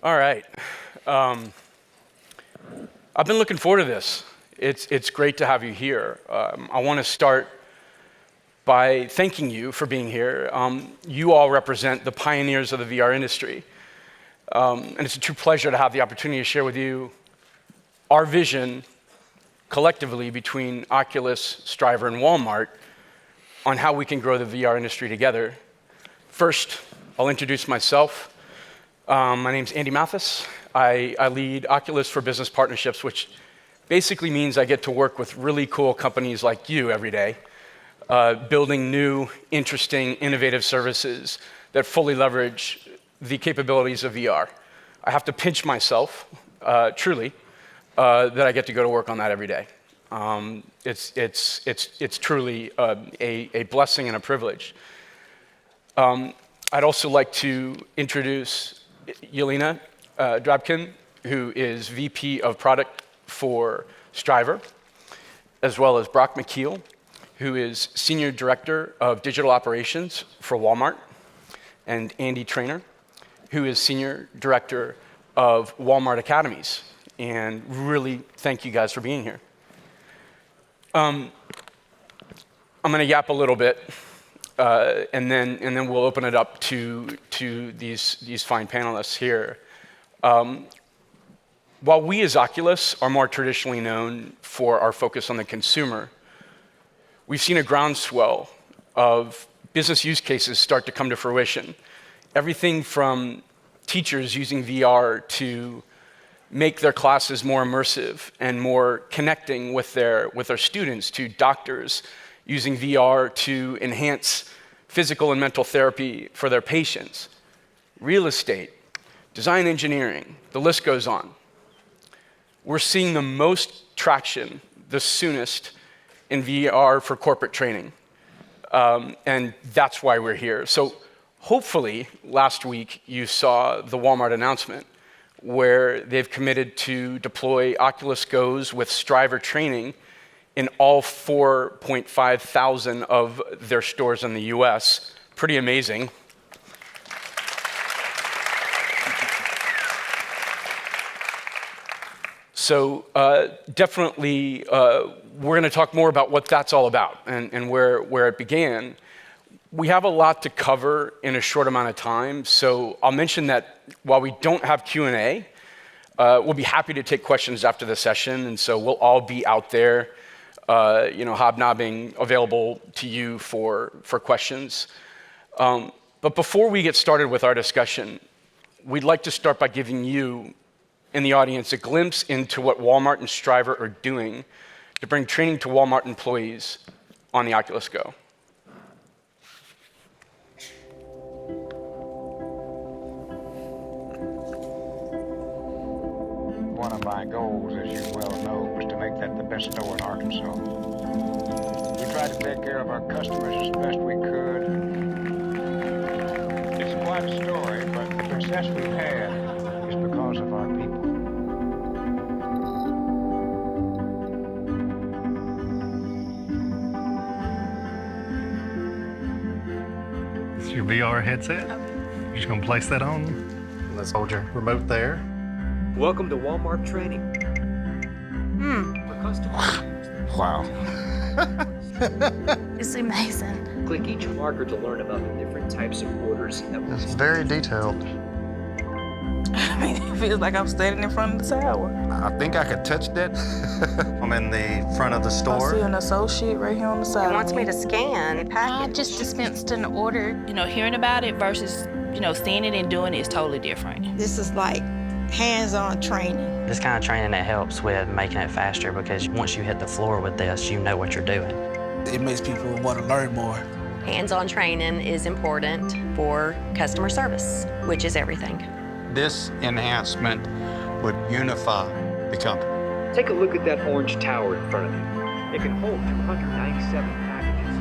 All right. I've been looking forward to this. It's great to have you here. I want to start by thanking you for being here. You all represent the pioneers of the VR industry. And it's a true pleasure to have the opportunity to share with you our vision collectively between Oculus, Stryver, and Walmart on how we can grow the VR industry together. First, I'll introduce myself. My name's Andy Mathis. I lead Oculus for Business Partnerships, which basically means I get to work with really cool companies like you every day, building new, interesting, innovative services that fully leverage the capabilities of VR. I have to pinch myself, truly, that I get to go to work on that every day. It's truly a blessing and a privilege. I'd also like to introduce Yelena Drabkin, who is VP of Product for Stryver, as well as McKeel, who is Senior Director of Digital Operations for Walmart, and Andy Trainor, who is Senior Director of Walmart Academies. And really thank you guys for being here. I'm going to yap a little bit, and then we'll open it up to these fine panelists here. While we as Oculus are more traditionally known for our focus on the consumer, we've seen a groundswell of business use cases start to come to fruition. Everything from teachers using VR to make their classes more immersive and more connecting with their students, to doctors using VR to enhance physical and mental therapy for their patients, real estate, design engineering, the list goes on. We're seeing the most traction, the soonest, in VR for corporate training. And that's why we're here. So hopefully, last week, you saw the Walmart announcement where they've committed to deploy Oculus Go's with Stryver training in all 4.5 thousand of their stores in the US. Pretty amazing. So definitely, we're going to talk more about what that's all about and where it began. We have a lot to cover in a short amount of time, so I'll mention that while we don't have Q&A, we'll be happy to take questions after the session, and so we'll all be out there, hobnobbing, available to you for questions. But before we get started with our discussion, we'd like to start by giving you in the audience a glimpse into what Walmart and Stryver are doing to bring training to Walmart employees on the Oculus Go. One of my goals, as you well know, was to make that the best store in Arkansas. We tried to take care of our customers as best we could. It's quite a story, but the success we've had is because of our people. This is your VR headset. You're just gonna place that on. Let's hold your remote there. Welcome to Walmart training. For customers. Wow. It's amazing. Click each marker to learn about the different types of orders that will It's very detailed. I mean, it feels like I'm standing in front of the tower. I think I could touch that. I'm in the front of the I see store. an associate right here on the side. It wants me to scan a I package. just dispensed an order. Hearing about it versus, seeing it and doing it is totally different. This is like hands-on training. This kind of training that helps with making it faster because once you hit the floor with this, you know what you're doing. It makes people want to learn more. Hands-on training is important for customer service, which is everything. This enhancement would unify the company. take a look at that orange tower in front of you. It can hold 297 packages.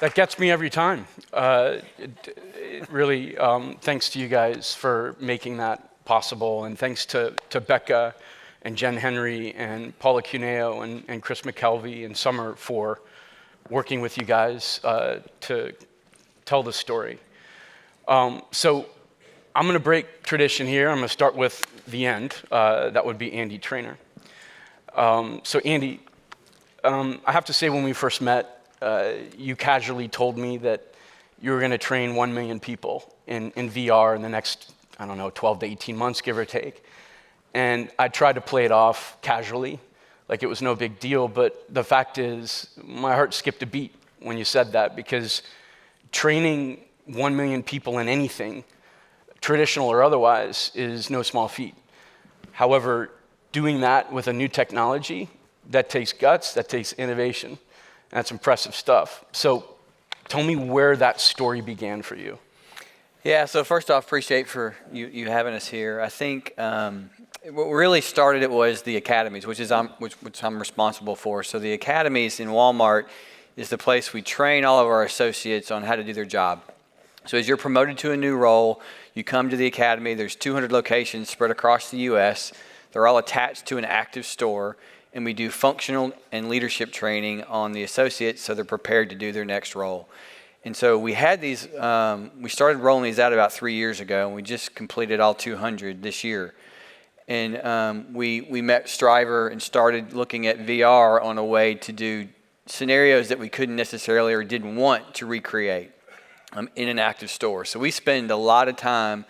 That gets me every time. It really, thanks to you guys for making that possible, and thanks to Becca and Jen Henry and Paula Cuneo and Chris McKelvey and Summer for working with you guys to tell the story. So I'm going to break tradition here. I'm going to start with the end. That would be Andy Trainor. So Andy, I have to say when we first met, you casually told me that you were going to train 1 million people in VR in the next, I don't know, 12 to 18 months, give or take. And I tried to play it off casually, like it was no big deal. But the fact is, my heart skipped a beat when you said that, because training 1 million people in anything, traditional or otherwise, is no small feat. However, doing that with a new technology, that takes guts, that takes innovation. That's impressive stuff. So tell me where that story began for you. Yeah, so first off, appreciate for you having us here. I think what really started it was the academies, which I'm responsible for. So the academies in Walmart is the place we train all of our associates on how to do their job. So as you're promoted to a new role, you come to the academy. There's 200 locations spread across the U.S. They're all attached to an active store, and we do functional and leadership training on the associates so they're prepared to do their next role. And so we had these, we started rolling these out about 3 years ago, and we just completed all 200 this year. And we met Stryver and started looking at VR on a way to do scenarios that we couldn't necessarily or didn't want to recreate in an active store. So we spend a lot of time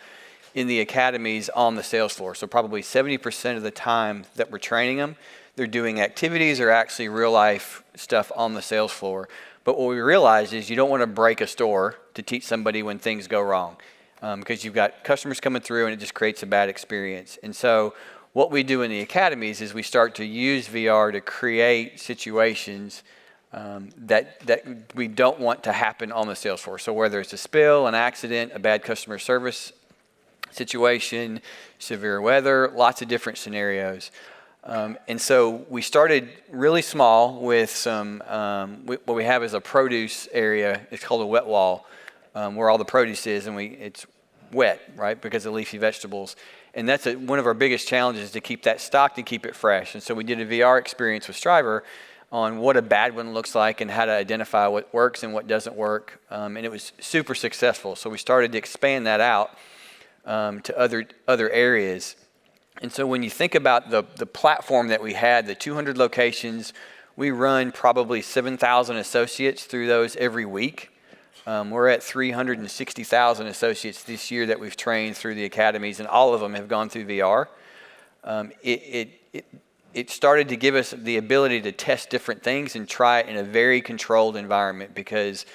in the academies on the sales floor. So probably 70% of the time that we're training them, they're doing activities or actually real life stuff on the sales floor. But what we realized is you don't want to break a store to teach somebody when things go wrong, because you've got customers coming through and it just creates a bad experience. And so what we do in the academies is we start to use VR to create situations that we don't want to happen on the sales floor. So whether it's a spill, an accident, a bad customer service situation, severe weather, lots of different scenarios. And so we started really small with some, what we have is a produce area. It's called a wet wall, where all the produce is, and it's wet, right, because of leafy vegetables. And that's one of our biggest challenges, to keep that stocked and keep it fresh. And so we did a VR experience with Stryver on what a bad one looks like and how to identify what works and what doesn't work. And it was super successful. So we started to expand that out to other areas. And so when you think about the platform that we had, the 200 locations, we run probably 7,000 associates through those every week. We're at 360,000 associates this year that we've trained through the academies, and all of them have gone through VR. It started to give us the ability to test different things and try it in a very controlled environment, because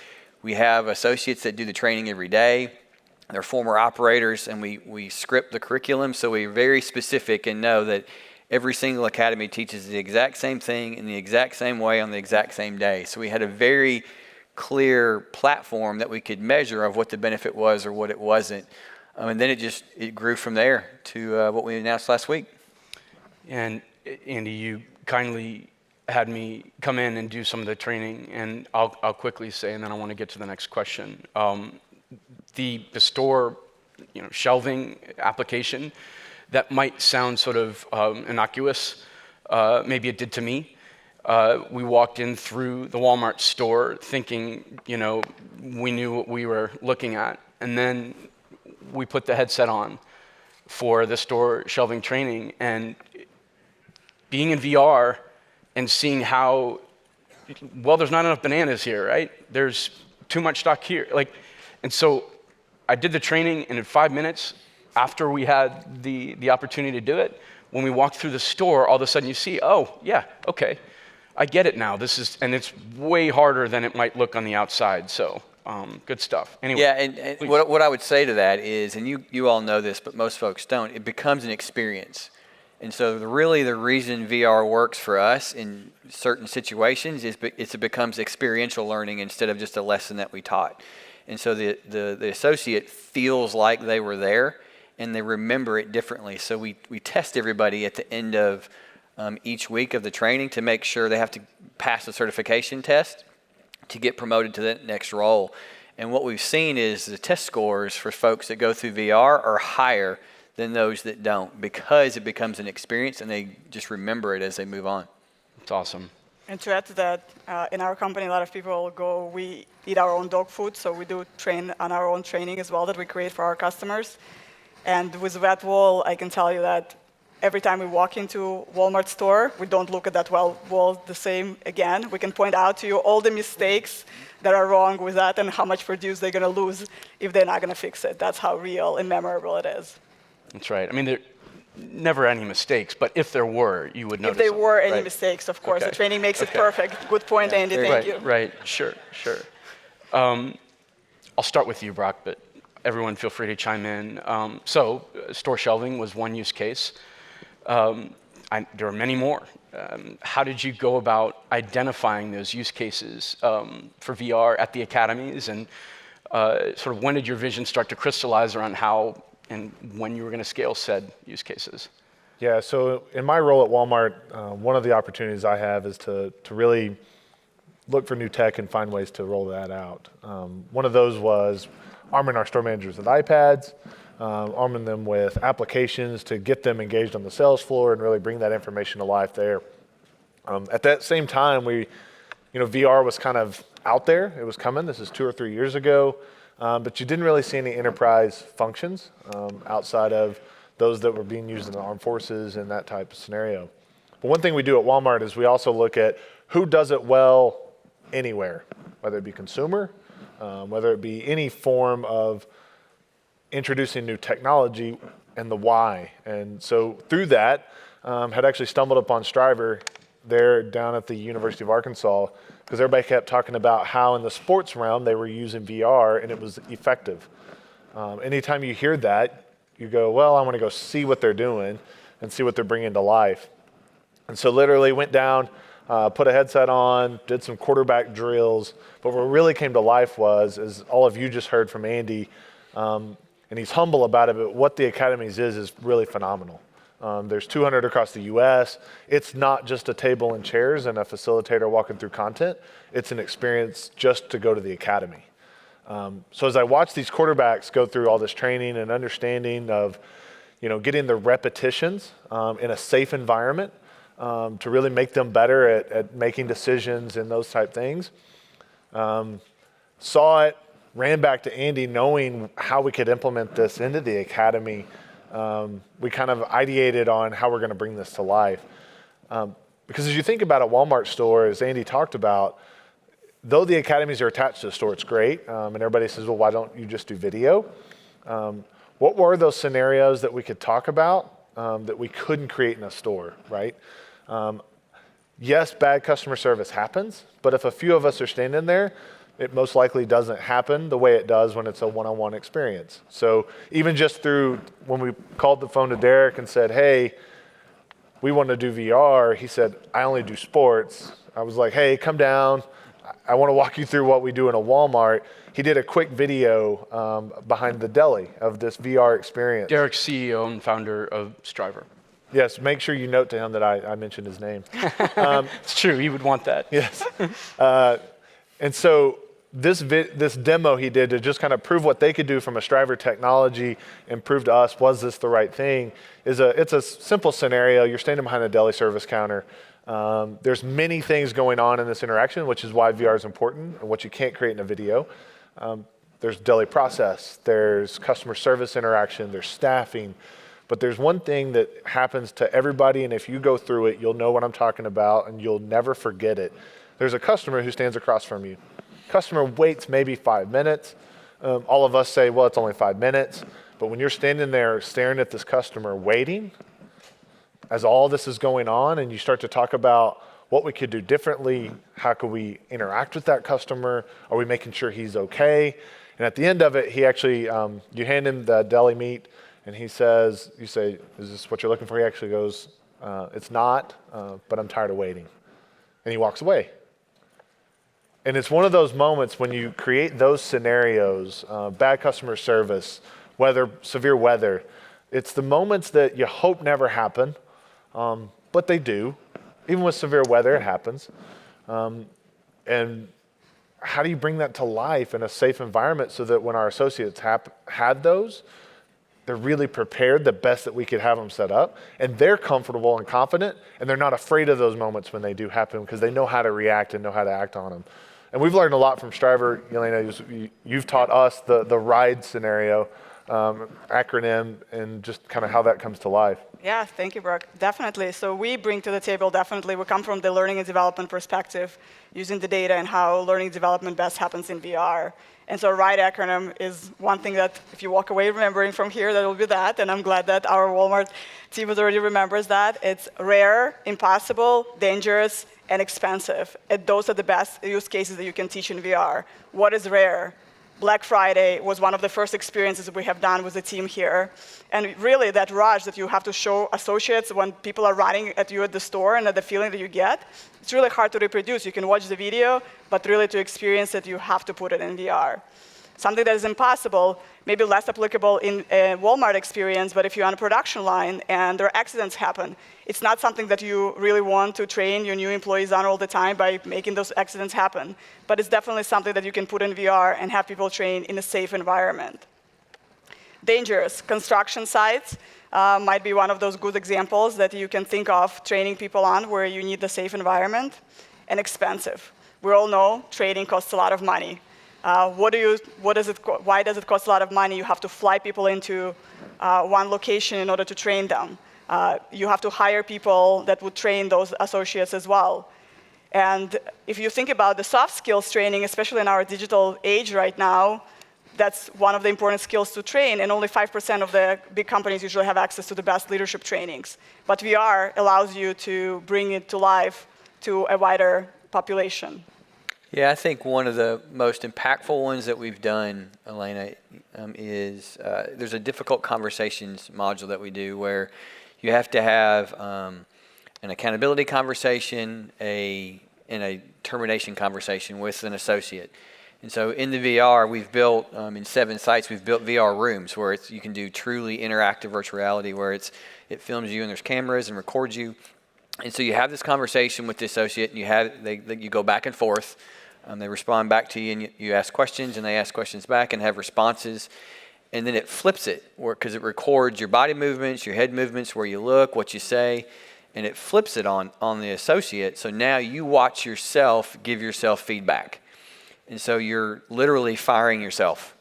we have associates that do the training every day. They're former operators, and we script the curriculum, so we're very specific and know that every single academy teaches the exact same thing in the exact same way on the exact same day. So we had a very clear platform that we could measure of what the benefit was or what it wasn't. And then it grew from there to what we announced last week. And Andy, you kindly had me come in and do some of the training, and I'll quickly say, and then I want to get to the next question. The store, shelving application, that might sound sort of innocuous. Maybe it did to me. We walked in through the Walmart store thinking, we knew what we were looking at. And then we put the headset on for the store shelving training, and being in VR and seeing how, there's not enough bananas here, right? There's too much stock here. And so I did the training, and in 5 minutes after we had the opportunity to do it, when we walked through the store, all of a sudden you see, oh, yeah, okay, I get it now. And it's way harder than it might look on the outside. So good stuff. Anyway. Yeah, and what I would say to that is, and you all know this, but most folks don't, it becomes an experience. And so the reason VR works for us in certain situations is it becomes experiential learning instead of just a lesson that we taught. And so the associate feels like they were there, and they remember it differently. So we test everybody at the end of each week of the training to make sure they have to pass the certification test. to get promoted to the next role. And what we've seen is the test scores for folks that go through VR are higher than those that don't, because it becomes an experience and they just remember it as they move on. It's awesome. And to add to that, in our company, a lot of people we eat our own dog food, so we do train on our own training as well that we create for our customers. And with that wall, I can tell you that every time we walk into Walmart store, we don't look at that wall the same again. We can point out to you all the mistakes that are wrong with that and how much produce they're going to lose if they're not going to fix it. That's how real and memorable it is. That's right. I mean, there never any mistakes, but if there were, you would notice If there them, were any right? mistakes, of course. Okay. The training makes it Okay. perfect. Good point, Andy. Thank you. Right, sure. I'll start with you, Brock, but everyone feel free to chime in. Store shelving was one use case. There are many more. How did you go about identifying those use cases for VR at the academies, and sort of when did your vision start to crystallize around how and when you were going to scale said use cases? Yeah, so in my role at Walmart, one of the opportunities I have is to really look for new tech and find ways to roll that out. One of those was arming our store managers with iPads, arming them with applications to get them engaged on the sales floor and really bring that information to life there. At that same time, VR was kind of out there. It was coming. This is 2 or 3 years ago. But you didn't really see any enterprise functions outside of those that were being used in the armed forces and that type of scenario. But one thing we do at Walmart is we also look at who does it well anywhere, whether it be consumer, whether it be any form of introducing new technology, and the why. And so through that, had actually stumbled upon Stryver there down at the University of Arkansas, because everybody kept talking about how in the sports realm they were using VR and it was effective. Anytime you hear that, you go, well, I want to go see what they're doing and see what they're bringing to life. And so literally went down, put a headset on, did some quarterback drills. But what really came to life was, as all of you just heard from Andy, and he's humble about it, but what the academies is really phenomenal. There's 200 across the U.S. It's not just a table and chairs and a facilitator walking through content. It's an experience just to go to the academy. So as I watch these quarterbacks go through all this training and understanding of, getting the repetitions in a safe environment to really make them better at making decisions and those type things, saw it, ran back to Andy knowing how we could implement this into the academy. We kind of ideated on how we're going to bring this to life. Because as you think about a Walmart store, as Andy talked about, though the academies are attached to the store, it's great. And everybody says, well, why don't you just do video? What were those scenarios that we could talk about that we couldn't create in a store, right? Yes, bad customer service happens, but if a few of us are standing there, it most likely doesn't happen the way it does when it's a one-on-one experience. So even just through when we called the phone to Derek and said, hey, we want to do VR, he said, I only do sports. I was like, hey, come down. I want to walk you through what we do in a Walmart. He did a quick video behind the deli of this VR experience. Derek's CEO and founder of STRIVR. Yes, make sure you note to him that I mentioned his name. It's true, he would want that. Yes. And so this demo he did to just kind of prove what they could do from a Stryver technology and prove to us, was this the right thing, it's a simple scenario. You're standing behind a deli service counter. There's many things going on in this interaction, which is why VR is important and what you can't create in a video. There's deli process, there's customer service interaction, there's staffing. But there's one thing that happens to everybody, and if you go through it, you'll know what I'm talking about, and you'll never forget it. There's a customer who stands across from you. Customer waits maybe 5 minutes. All of us say, well, it's only 5 minutes. But when you're standing there staring at this customer waiting, as all this is going on, and you start to talk about what we could do differently, how could we interact with that customer, are we making sure he's okay? And at the end of it, he actually, you hand him the deli meat, and he says, you say, is this what you're looking for? He actually goes, it's not, but I'm tired of waiting. And he walks away. And it's one of those moments when you create those scenarios, bad customer service, severe weather, it's the moments that you hope never happen, but they do. Even with severe weather, it happens. And how do you bring that to life in a safe environment so that when our associates had those, they're really prepared the best that we could have them set up, and they're comfortable and confident, and they're not afraid of those moments when they do happen because they know how to react and know how to act on them. And we've learned a lot from Stryver. Yelena, you've taught us the RIDE scenario, acronym, and just kind of how that comes to life. Yeah, thank you, Brooke. Definitely. So we bring to the table, definitely, we come from the learning and development perspective, using the data and how learning and development best happens in VR. And so RIDE acronym is one thing that if you walk away remembering from here, that will be that. And I'm glad that our Walmart team already remembers that. It's rare, impossible, dangerous, and expensive. And those are the best use cases that you can teach in VR. What is rare? Black Friday was one of the first experiences we have done with the team here. And really that rush that you have to show associates when people are running at you at the store and at the feeling that you get, it's really hard to reproduce. You can watch the video, but really to experience it, you have to put it in VR. Something that is impossible, maybe less applicable in a Walmart experience, but if you're on a production line and there are accidents happen, it's not something that you really want to train your new employees on all the time by making those accidents happen. But it's definitely something that you can put in VR and have people train in a safe environment. Dangerous. Construction sites might be one of those good examples that you can think of training people on where you need a safe environment. And expensive. We all know training costs a lot of money. Why does it cost a lot of money? You have to fly people into one location in order to train them. You have to hire people that would train those associates as well. And if you think about the soft skills training, especially in our digital age right now, that's one of the important skills to train, and only 5% of the big companies usually have access to the best leadership trainings. But VR allows you to bring it to life to a wider population. Yeah, I think one of the most impactful ones that we've done, Yelena, is there's a difficult conversations module that we do where you have to have an accountability conversation and a termination conversation with an associate. And so in the VR, we've built, in 7 sites, we've built VR rooms where you can do truly interactive virtual reality, where it films you and there's cameras and records you. And so you have this conversation with the associate, and you go back and forth. They respond back to you, and you ask questions, and they ask questions back and have responses. And then it flips it, because it records your body movements, your head movements, where you look, what you say, and it flips it on the associate. So now you watch yourself give yourself feedback. And so you're literally firing yourself,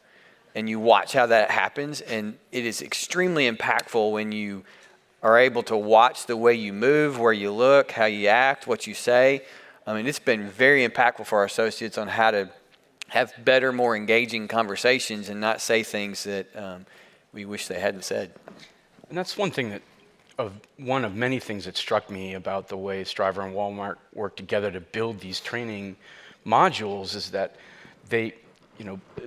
and you watch how that happens. And it is extremely impactful when you are able to watch the way you move, where you look, how you act, what you say. I mean, it's been very impactful for our associates on how to have better, more engaging conversations and not say things that we wish they hadn't said. And that's one of many things that struck me about the way STRIVR and Walmart work together to build these training modules is that they,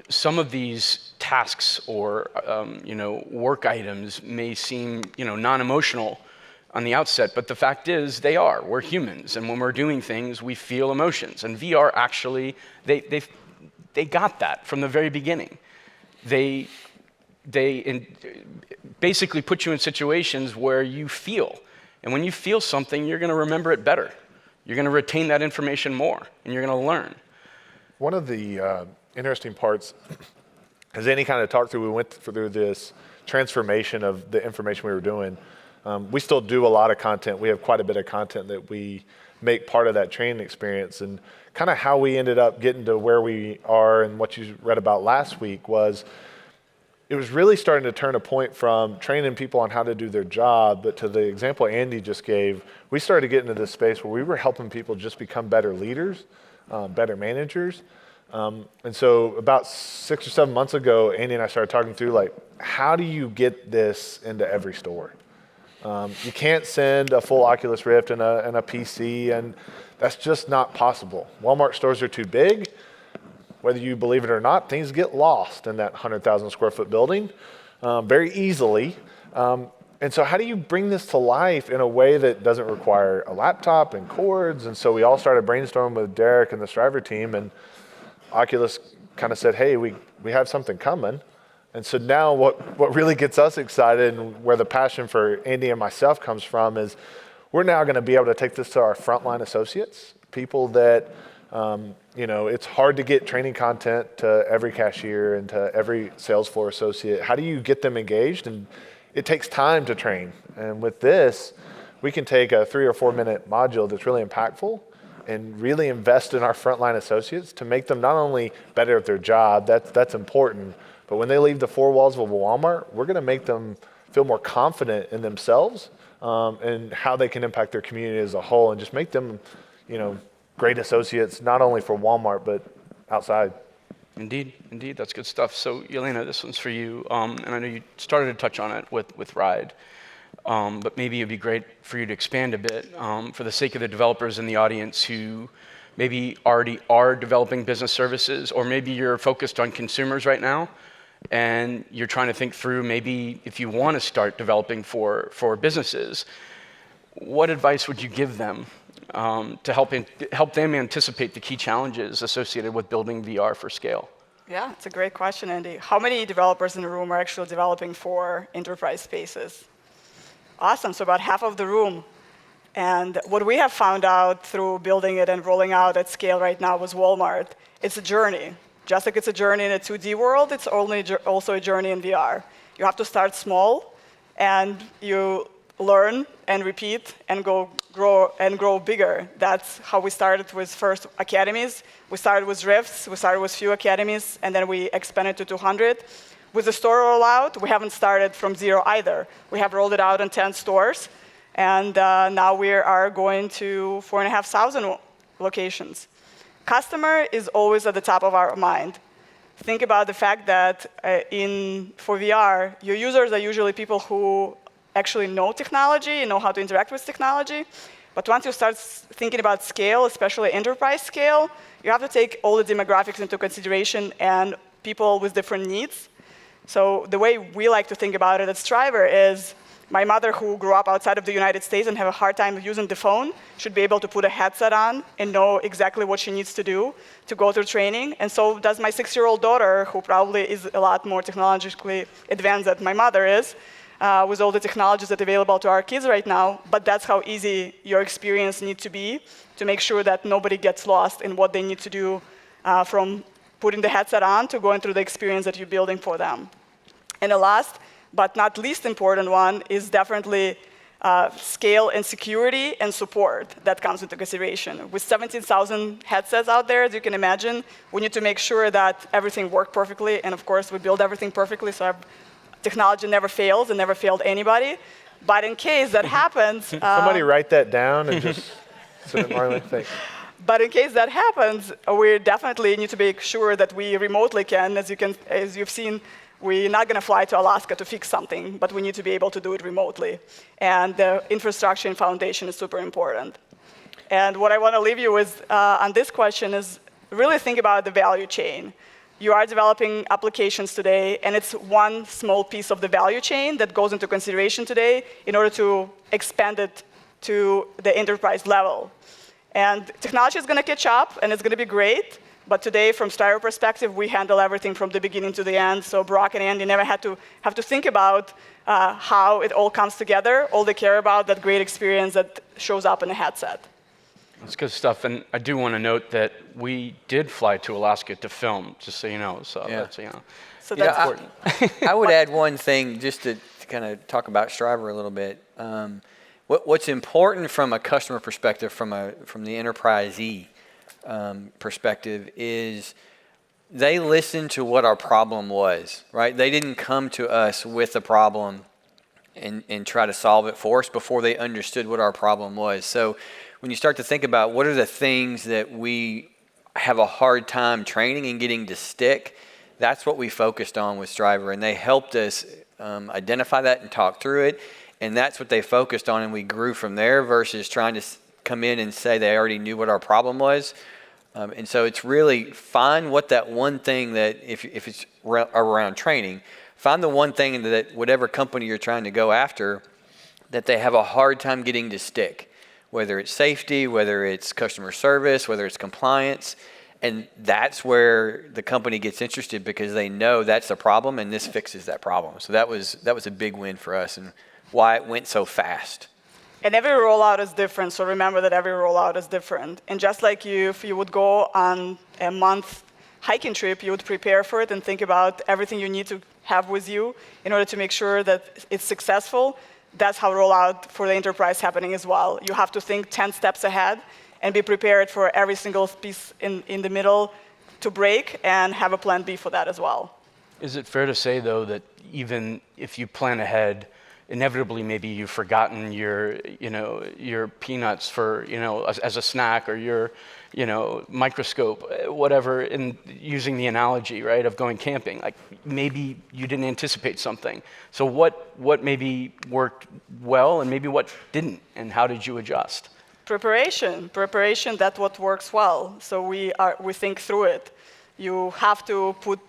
some of these tasks or, work items may seem, non-emotional on the outset, but the fact is we're humans, and when we're doing things, we feel emotions. And VR actually, they got that from the very beginning. They basically put you in situations where you feel, and when you feel something, you're gonna remember it better. You're gonna retain that information more, and you're gonna learn. One of the interesting parts, as Andy kind of talked through, we went through this transformation of the information we were doing. We still do a lot of content. We have quite a bit of content that we make part of that training experience. And kind of how we ended up getting to where we are and what you read about last week was, it was really starting to turn a point from training people on how to do their job, but to the example Andy just gave, we started to get into this space where we were helping people just become better leaders, better managers. And so about 6 or 7 months ago, Andy and I started talking through, how do you get this into every store? You can't send a full Oculus Rift and a PC, and that's just not possible. Walmart stores are too big. Whether you believe it or not, things get lost in that 100,000 square foot building very easily. And so how do you bring this to life in a way that doesn't require a laptop and cords? And so we all started brainstorming with Derek and the Stryver team, and Oculus kind of said, hey, we have something coming. And so now what really gets us excited, and where the passion for Andy and myself comes from, is we're now going to be able to take this to our frontline associates, people that It's hard to get training content to every cashier and to every sales floor associate. How do you get them engaged? And it takes time to train. And with this, we can take a 3 or 4 minute module that's really impactful and really invest in our frontline associates to make them not only better at their job, that's important, but when they leave the 4 walls of a Walmart, we're going to make them feel more confident in themselves and how they can impact their community as a whole, and just make them, great associates, not only for Walmart, but outside. Indeed, that's good stuff. So Yelena, this one's for you, and I know you started to touch on it with Ride, but maybe it'd be great for you to expand a bit for the sake of the developers in the audience who maybe already are developing business services, or maybe you're focused on consumers right now, and you're trying to think through maybe if you want to start developing for businesses, what advice would you give them to help them anticipate the key challenges associated with building VR for scale? Yeah, it's a great question, Andy. How many developers in the room are actually developing for enterprise spaces? Awesome, so about half of the room. And what we have found out through building it and rolling out at scale right now with Walmart, it's a journey. Just like it's a journey in a 2D world, it's also a journey in VR. You have to start small, and you learn and repeat and grow bigger. That's how we started with first academies. We started with Rifts, we started with few academies, and then we expanded to 200. With the store rollout, we haven't started from 0 either. We have rolled it out in 10 stores, and now we are going to 4,500 locations. Customer is always at the top of our mind. Think about the fact that for VR, your users are usually people who actually know technology and know how to interact with technology. But once you start thinking about scale, especially enterprise scale, you have to take all the demographics into consideration and people with different needs. So the way we like to think about it at Stryver is my mother, who grew up outside of the United States and have a hard time using the phone, should be able to put a headset on and know exactly what she needs to do to go through training. And so does my 6-year-old daughter, who probably is a lot more technologically advanced than my mother is, with all the technologies that are available to our kids right now. But that's how easy your experience needs to be to make sure that nobody gets lost in what they need to do from putting the headset on to going through the experience that you're building for them. And the last, but not least important one, is definitely scale and security and support that comes into consideration. With 17,000 headsets out there, as you can imagine, we need to make sure that everything works perfectly. And of course, we build everything perfectly, so our technology never fails and never failed anybody. But in case that happens... Somebody write that down and just sit in Marlon. Thanks. But in case that happens, we definitely need to make sure that we remotely can, as you've seen, we're not going to fly to Alaska to fix something, but we need to be able to do it remotely. And the infrastructure and foundation is super important. And what I want to leave you with on this question is really think about the value chain. You are developing applications today, and it's one small piece of the value chain that goes into consideration today in order to expand it to the enterprise level. And technology is going to catch up, and it's going to be great. But today, from Stryver perspective, we handle everything from the beginning to the end. So Brock and Andy never have to think about how it all comes together. All they care about that great experience that shows up in a headset. That's good stuff. And I do want to note that we did fly to Alaska to film, just so you know. So yeah. that's, so that's important. I would add one thing just to kind of talk about Stryver a little bit. What's important from a customer perspective, from the enterprisee perspective, is they listened to what our problem was, right? They didn't come to us with a problem and try to solve it for us before they understood what our problem was. So when you start to think about what are the things that we have a hard time training and getting to stick, that's what we focused on with Stryver, and they helped us identify that and talk through it, and that's what they focused on, and we grew from there versus trying to come in and say they already knew what our problem was. And so it's really find what that one thing that, if it's around training, find the one thing that whatever company you're trying to go after, that they have a hard time getting to stick, whether it's safety, whether it's customer service, whether it's compliance. And that's where the company gets interested because they know that's the problem and this fixes that problem. So that was a big win for us and why it went so fast. And every rollout is different, so remember that every rollout is different. And just like if you would go on a month hiking trip, you would prepare for it and think about everything you need to have with you in order to make sure that it's successful. That's how rollout for the enterprise happening as well. You have to think 10 steps ahead and be prepared for every single piece in the middle to break and have a plan B for that as well. Is it fair to say, though, that even if you plan ahead, inevitably maybe you've forgotten your peanuts for, as a snack, or your, microscope, whatever, in using the analogy, right, of going camping? Like maybe you didn't anticipate something. So what maybe worked well and maybe what didn't, and how did you adjust? Preparation, that's what works well. So we think through it. You have to put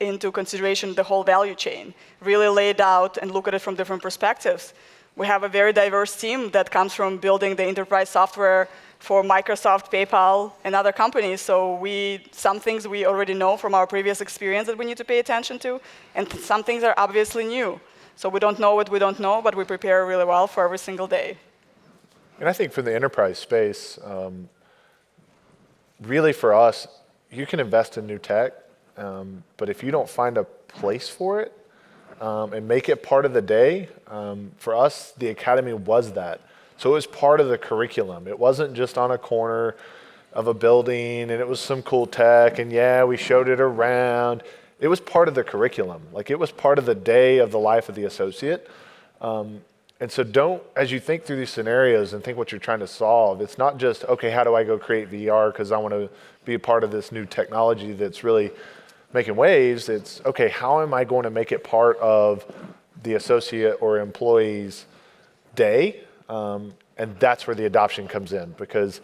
into consideration the whole value chain, really lay it out and look at it from different perspectives. We have a very diverse team that comes from building the enterprise software for Microsoft, PayPal, and other companies. So some things we already know from our previous experience that we need to pay attention to, and some things are obviously new. So we don't know what we don't know, but we prepare really well for every single day. And I think for the enterprise space, really for us, you can invest in new tech, but if you don't find a place for it and make it part of the day, for us, the academy was that. So it was part of the curriculum. It wasn't just on a corner of a building and it was some cool tech and yeah, we showed it around. It was part of the curriculum. Like it was part of the day of the life of the associate. And so as you think through these scenarios and think what you're trying to solve, it's not just, okay, how do I go create VR because I want to be a part of this new technology that's really making waves. It's, okay, how am I going to make it part of the associate or employee's day? And that's where the adoption comes in, because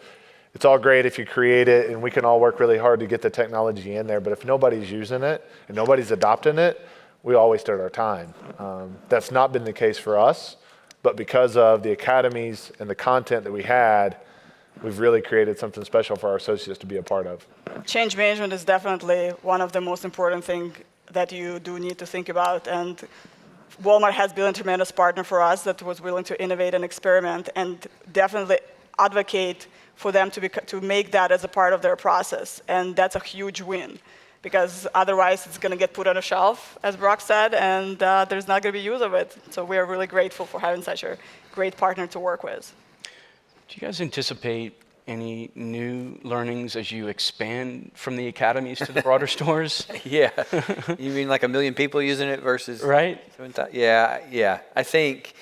it's all great if you create it and we can all work really hard to get the technology in there, but if nobody's using it and nobody's adopting it, we always start our time. That's not been the case for us. But because of the academies and the content that we had, we've really created something special for our associates to be a part of. Change management is definitely one of the most important things that you do need to think about. And Walmart has been a tremendous partner for us that was willing to innovate and experiment and definitely advocate for them to make that as a part of their process. And that's a huge win, because otherwise it's going to get put on a shelf, as Brock said, and there's not going to be use of it. So we are really grateful for having such a great partner to work with. Do you guys anticipate any new learnings as you expand from the academies to the broader stores? Yeah. You mean like 1 million people using it versus? Right. Yeah. I think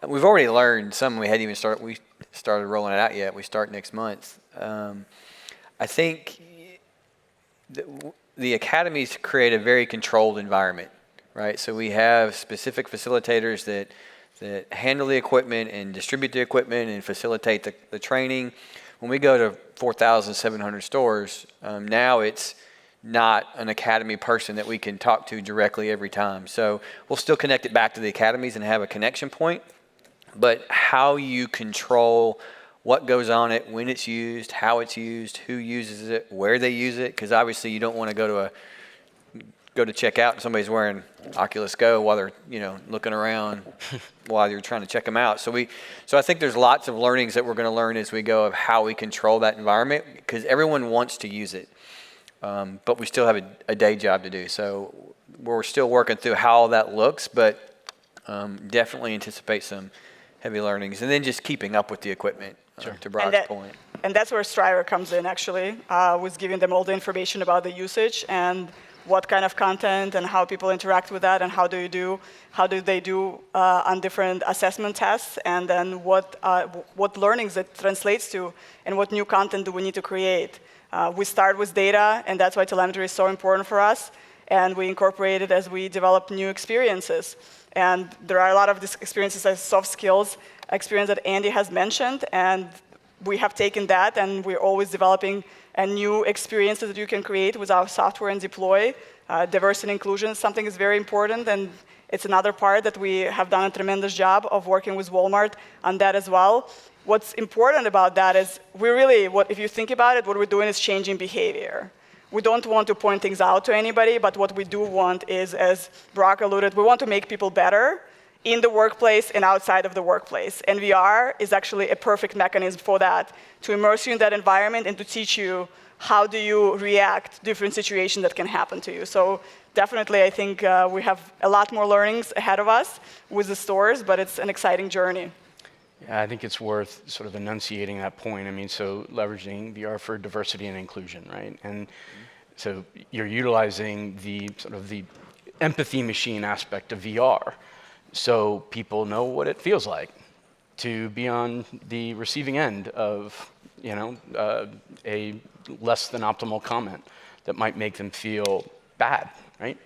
we've already learned some. We hadn't even started rolling it out yet. We start next month. I think the academies create a very controlled environment, right? So we have specific facilitators that handle the equipment and distribute the equipment and facilitate the training. When we go to 4,700 stores, now it's not an academy person that we can talk to directly every time. So we'll still connect it back to the academies and have a connection point, but how you control what goes on it, when it's used, how it's used, who uses it, where they use it, because obviously you don't want to go to check out and somebody's wearing Oculus Go while they're looking around while you're trying to check them out. So I think there's lots of learnings that we're going to learn as we go of how we control that environment, because everyone wants to use it, but we still have a day job to do. So we're still working through how that looks, but definitely anticipate some heavy learnings, and then just keeping up with the equipment. To Brock's point. And that's where Stryver comes in, actually, with giving them all the information about the usage and what kind of content and how people interact with that and how do they do on different assessment tests, and then what learnings it translates to and what new content do we need to create. We start with data, and that's why telemetry is so important for us, and we incorporate it as we develop new experiences. And there are a lot of these experiences as soft skills experience that Andy has mentioned, and we have taken that and we're always developing new experiences that you can create with our software and deploy. Diversity and inclusion is something that's very important, and it's another part that we have done a tremendous job of working with Walmart on that as well. What's important about that is if you think about it, what we're doing is changing behavior. We don't want to point things out to anybody, but what we do want is, as Brock alluded, we want to make people better in the workplace and outside of the workplace. And VR is actually a perfect mechanism for that, to immerse you in that environment and to teach you how do you react to different situations that can happen to you. So definitely, I think we have a lot more learnings ahead of us with the stores, but it's an exciting journey. Yeah, I think it's worth sort of enunciating that point. I mean, so leveraging VR for diversity and inclusion, right? And so you're utilizing the sort of the empathy machine aspect of VR, so people know what it feels like to be on the receiving end of, you know, a less than optimal comment that might make them feel bad, right?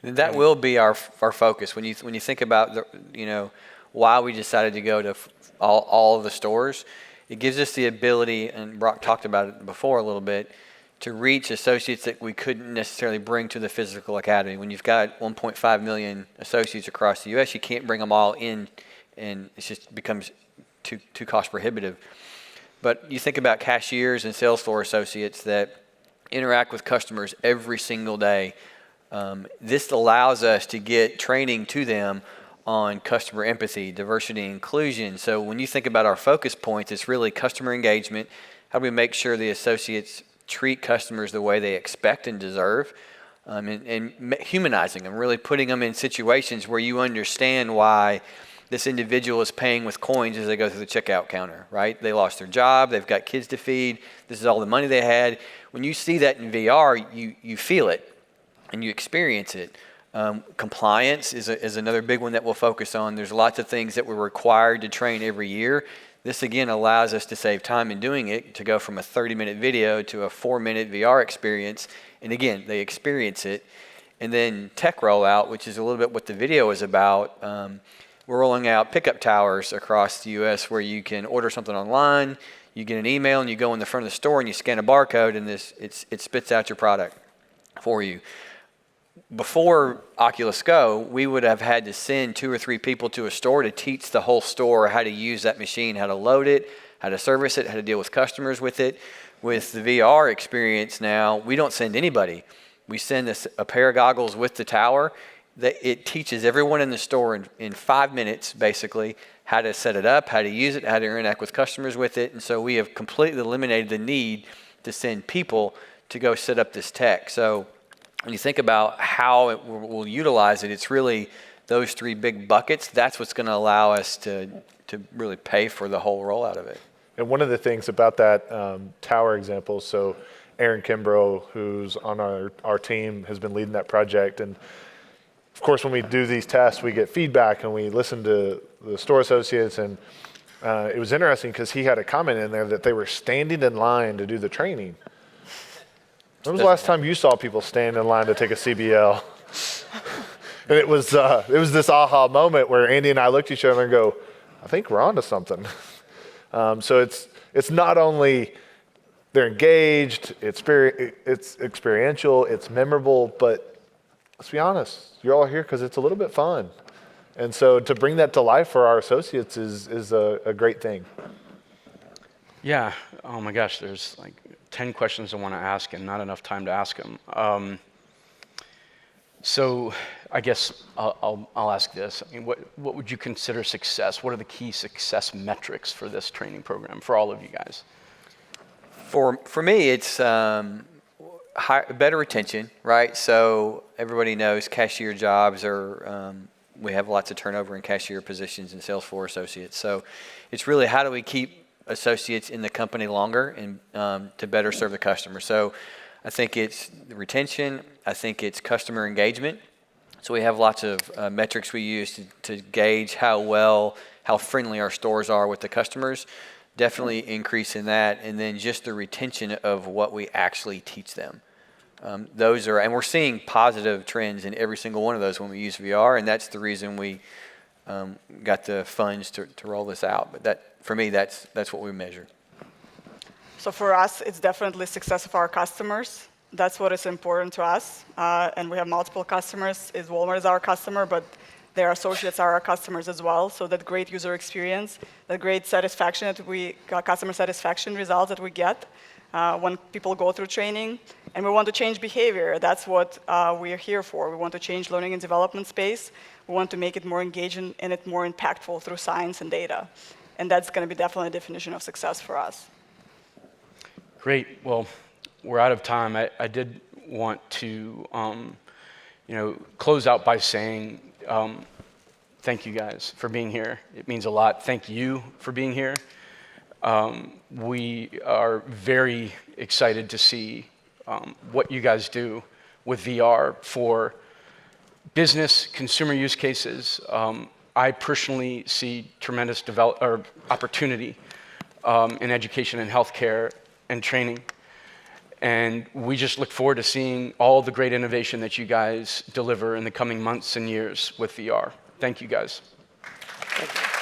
That will be our focus when you think about the, you know, why we decided to go to all of the stores. It gives us the ability, and Brock talked about it before a little bit, to reach associates that we couldn't necessarily bring to the physical academy. When you've got 1.5 million associates across the U.S., you can't bring them all in, and it just becomes too cost prohibitive. But you think about cashiers and sales floor associates that interact with customers every single day. This allows us to get training to them on customer empathy, diversity, and inclusion. So when you think about our focus points, it's really customer engagement. How do we make sure the associates treat customers the way they expect and deserve, and humanizing them, really putting them in situations where you understand why this individual is paying with coins as they go through the checkout counter, right? They lost their job, they've got kids to feed, this is all the money they had. When you see that in VR, you feel it and you experience it. Compliance is another big one that we'll focus on. There's lots of things that we're required to train every year. This again allows us to save time in doing it, to go from a 30-minute video to a 4-minute VR experience. And again, they experience it. And then tech rollout, which is a little bit what the video is about. We're rolling out pickup towers across the U.S. where you can order something online, you get an email, and you go in the front of the store and you scan a barcode, and it spits out your product for you. Before Oculus Go, we would have had to send 2 or 3 people to a store to teach the whole store how to use that machine, how to load it, how to service it, how to deal with customers with it. With the VR experience now, we don't send anybody. We send a pair of goggles with the tower. It teaches everyone in the store in 5 minutes, basically, how to set it up, how to use it, how to interact with customers with it. And so we have completely eliminated the need to send people to go set up this tech. So when you think about how we'll utilize it, it's really those 3 big buckets. That's what's going to allow us to really pay for the whole rollout of it. And one of the things about that tower example, so Aaron Kimbrough, who's on our team, has been leading that project. And of course, when we do these tests, we get feedback and we listen to the store associates. And it was interesting because he had a comment in there that they were standing in line to do the training. When was the last time you saw people stand in line to take a CBL? And it was this aha moment where Andy and I looked at each other and go, I think we're onto something. So it's not only they're engaged, it's experiential, it's memorable, but let's be honest, you're all here because it's a little bit fun. And so to bring that to life for our associates is a great thing. Yeah. Oh my gosh, there's like 10 questions I want to ask and not enough time to ask them. So I guess I'll ask this. I mean, what would you consider success? What are the key success metrics for this training program for all of you guys? For me, it's better retention, right? So everybody knows cashier jobs are, we have lots of turnover in cashier positions and sales floor associates. So it's really how do we keep associates in the company longer and to better serve the customer. So I think it's retention. I think it's customer engagement. So we have lots of metrics we use to gauge how friendly our stores are with the customers. Definitely increase in that. And then just the retention of what we actually teach them. And we're seeing positive trends in every single one of those when we use VR. And that's the reason we got the funds to roll this out. But for me, that's what we measure. So for us, it's definitely success of our customers. That's what is important to us. And we have multiple customers. Walmart is our customer, but their associates are our customers as well. So that great user experience, that great satisfaction customer satisfaction results that we get when people go through training, And we want to change behavior. That's what we are here for. We want to change learning and development space. We want to make it more engaging and it more impactful through science and data. And that's going to be definitely a definition of success for us. Great. Well, we're out of time. I did want to close out by saying thank you guys for being here. It means a lot. Thank you for being here. We are very excited to see what you guys do with VR for business, consumer use cases. I personally see tremendous opportunity in education and healthcare and training. And we just look forward to seeing all the great innovation that you guys deliver in the coming months and years with VR. Thank you, guys. Thank you.